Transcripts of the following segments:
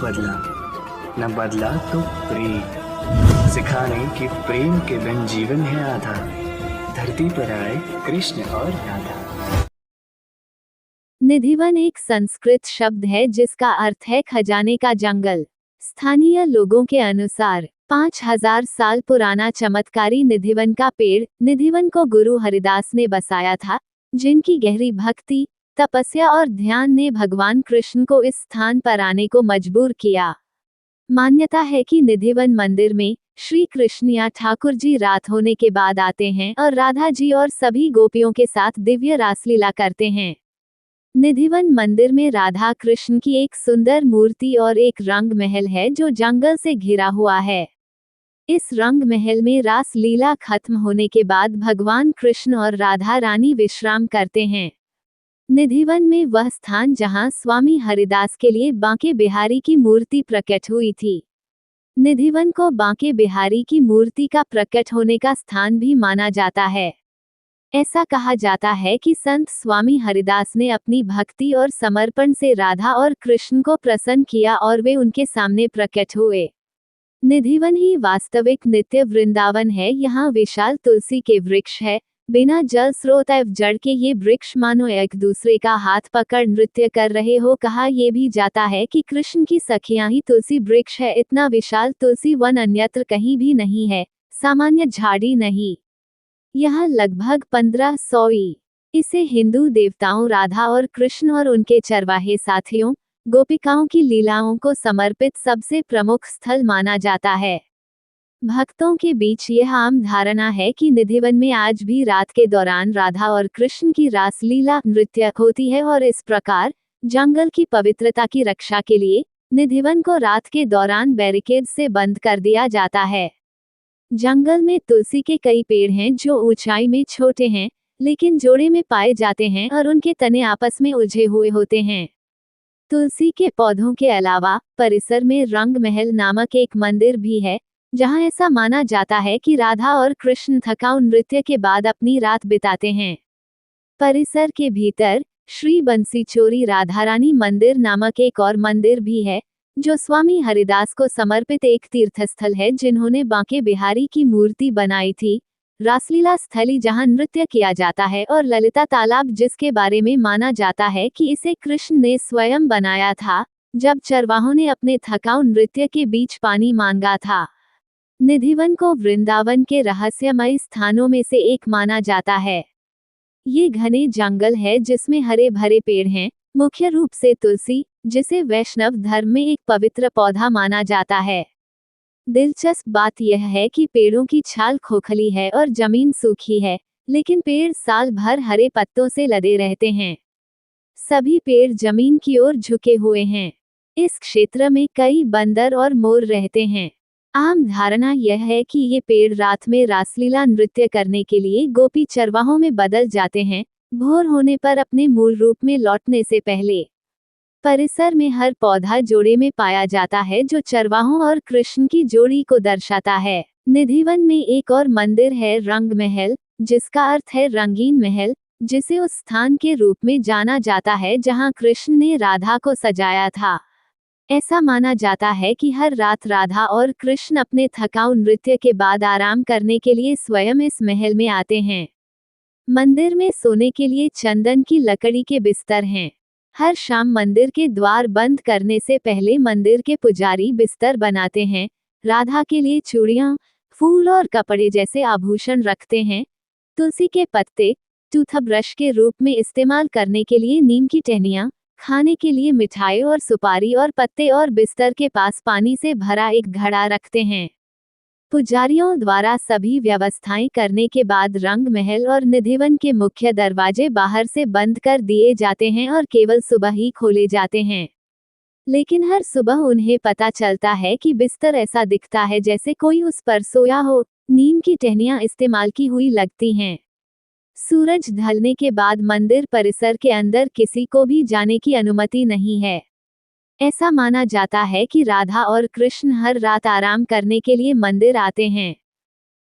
बदला, न बदला तो प्रेम। सिखाने कि प्रेम के बिन जीवन है आधा, धरती पर आए कृष्ण और राधा। निधिवन एक संस्कृत शब्द है जिसका अर्थ है खजाने का जंगल। स्थानीय लोगों के अनुसार 5000 साल पुराना चमत्कारी निधिवन का पेड़ निधिवन को गुरु हरिदास ने बसाया था, जिनकी गहरी भक्ति, तपस्या और ध्यान ने भगवान कृष्ण को इस स्थान पर आने को मजबूर किया। मान्यता है कि निधिवन मंदिर में श्री कृष्ण या ठाकुर जी रात होने के बाद आते हैं और राधा जी और सभी गोपियों के साथ दिव्य रासलीला करते हैं। निधिवन मंदिर में राधा कृष्ण की एक सुंदर मूर्ति और एक रंग महल है जो जंगल से घिरा हुआ है। इस रंग महल में रास लीला खत्म होने के बाद भगवान कृष्ण और राधा रानी विश्राम करते हैं। निधिवन में वह स्थान जहां स्वामी हरिदास के लिए बांके बिहारी की मूर्ति प्रकट हुई थी। निधिवन को बांके बिहारी की मूर्ति का प्रकट होने का स्थान भी माना जाता है। ऐसा कहा जाता है कि संत स्वामी हरिदास ने अपनी भक्ति और समर्पण से राधा और कृष्ण को प्रसन्न किया और वे उनके सामने प्रकट हुए। निधिवन ही वास्तविक नित्य वृंदावन है। यहाँ विशाल तुलसी के वृक्ष है। बिना जल स्रोत एवं जड़ के ये वृक्ष मानो एक दूसरे का हाथ पकड़ नृत्य कर रहे हो। कहा यह भी जाता है कि कृष्ण की सखियां ही तुलसी वृक्ष है। इतना विशाल तुलसी वन अन्यत्र कहीं भी नहीं है, सामान्य झाड़ी नहीं। यह लगभग 1500 इसे हिंदू देवताओं राधा और कृष्ण और उनके चरवाहे साथियों, गोपिकाओं की लीलाओं को समर्पित सबसे प्रमुख स्थल माना जाता है। भक्तों के बीच यह आम धारणा है कि निधिवन में आज भी रात के दौरान राधा और कृष्ण की रासलीला नृत्य होती है और इस प्रकार जंगल की पवित्रता की रक्षा के लिए निधिवन को रात के दौरान बैरिकेड से बंद कर दिया जाता है। जंगल में तुलसी के कई पेड़ हैं जो ऊंचाई में छोटे हैं, लेकिन जोड़े में पाए जाते हैं और उनके तने आपस में उलझे हुए होते हैं। तुलसी के पौधों के अलावा परिसर में रंग महल नामक एक मंदिर भी है, जहां ऐसा माना जाता है कि राधा और कृष्ण थकाऊ नृत्य के बाद अपनी रात बिताते हैं। परिसर के भीतर श्री बंसीचोरी राधारानी मंदिर नामक एक और मंदिर भी है, जो स्वामी हरिदास को समर्पित एक तीर्थस्थल है जिन्होंने बांके बिहारी की मूर्ति बनाई थी। रासलीला स्थली जहां नृत्य किया जाता है और ललिता तालाब जिसके बारे में माना जाता है कि इसे कृष्ण ने स्वयं बनाया था जब चरवाहों ने अपने थकाऊ नृत्य के बीच पानी मांगा था। निधिवन को वृंदावन के रहस्यमय स्थानों में से एक माना जाता है। ये घने जंगल है जिसमें हरे भरे पेड़ हैं, मुख्य रूप से तुलसी, जिसे वैष्णव धर्म में एक पवित्र पौधा माना जाता है। दिलचस्प बात यह है कि पेड़ों की छाल खोखली है और जमीन सूखी है, लेकिन पेड़ साल भर हरे पत्तों से लदे रहते हैं। सभी पेड़ जमीन की ओर झुके हुए हैं। इस क्षेत्र में कई बंदर और मोर रहते हैं। आम धारणा यह है कि ये पेड़ रात में रासलीला नृत्य करने के लिए गोपी चरवाहों में बदल जाते हैं, भोर होने पर अपने मूल रूप में लौटने से पहले। परिसर में हर पौधा जोड़े में पाया जाता है जो चरवाहों और कृष्ण की जोड़ी को दर्शाता है। निधिवन में एक और मंदिर है रंग महल, जिसका अर्थ है रंगीन महल, जिसे उस स्थान के रूप में जाना जाता है जहां कृष्ण ने राधा को सजाया था। ऐसा माना जाता है कि हर रात राधा और कृष्ण अपने थकाऊ नृत्य के बाद आराम करने के लिए स्वयं इस महल में आते हैं। मंदिर में सोने के लिए चंदन की लकड़ी के बिस्तर हैं। हर शाम मंदिर के द्वार बंद करने से पहले मंदिर के पुजारी बिस्तर बनाते हैं। राधा के लिए चूड़ियां, फूल और कपड़े जैसे आभूषण रखते हैं। तुलसी के पत्ते टूथब्रश के रूप में इस्तेमाल करने के लिए नीम की टहनियां, खाने के लिए मिठाई और सुपारी और पत्ते और बिस्तर के पास पानी से भरा एक घड़ा रखते हैं। पुजारियों द्वारा सभी व्यवस्थाएं करने के बाद रंग महल और निधिवन के मुख्य दरवाजे बाहर से बंद कर दिए जाते हैं और केवल सुबह ही खोले जाते हैं। लेकिन हर सुबह उन्हें पता चलता है कि बिस्तर ऐसा दिखता है जैसे कोई उस पर सोया हो। नीम की टहनियां इस्तेमाल की हुई लगती हैं। सूरज ढलने के बाद मंदिर परिसर के अंदर किसी को भी जाने की अनुमति नहीं है। ऐसा माना जाता है कि राधा और कृष्ण हर रात आराम करने के लिए मंदिर आते हैं।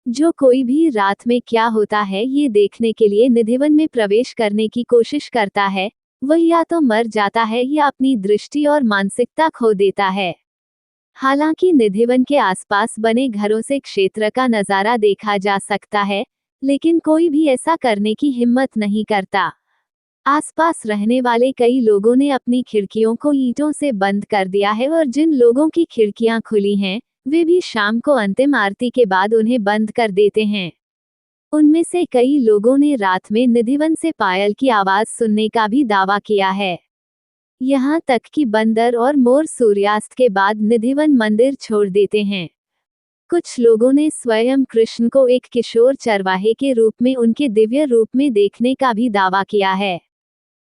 जो कोई भी रात में क्या होता है ये देखने के लिए निधिवन में प्रवेश करने की कोशिश करता है, वह या तो मर जाता है या अपनी दृष्टि और मानसिकता खो देता है। हालांकि निधिवन के आसपास बने घरों से क्षेत्र का नजारा देखा जा सकता है, लेकिन कोई भी ऐसा करने की हिम्मत नहीं करता। आसपास रहने वाले कई लोगों ने अपनी खिड़कियों को ईंटों से बंद कर दिया है और जिन लोगों की खिड़कियां खुली हैं, वे भी शाम को अंतिम आरती के बाद उन्हें बंद कर देते हैं। उनमें से कई लोगों ने रात में निधिवन से पायल की आवाज सुनने का भी दावा किया है। यहाँ तक कि बंदर और मोर सूर्यास्त के बाद निधिवन मंदिर छोड़ देते हैं। कुछ लोगों ने स्वयं कृष्ण को एक किशोर चरवाहे के रूप में उनके दिव्य रूप में देखने का भी दावा किया है।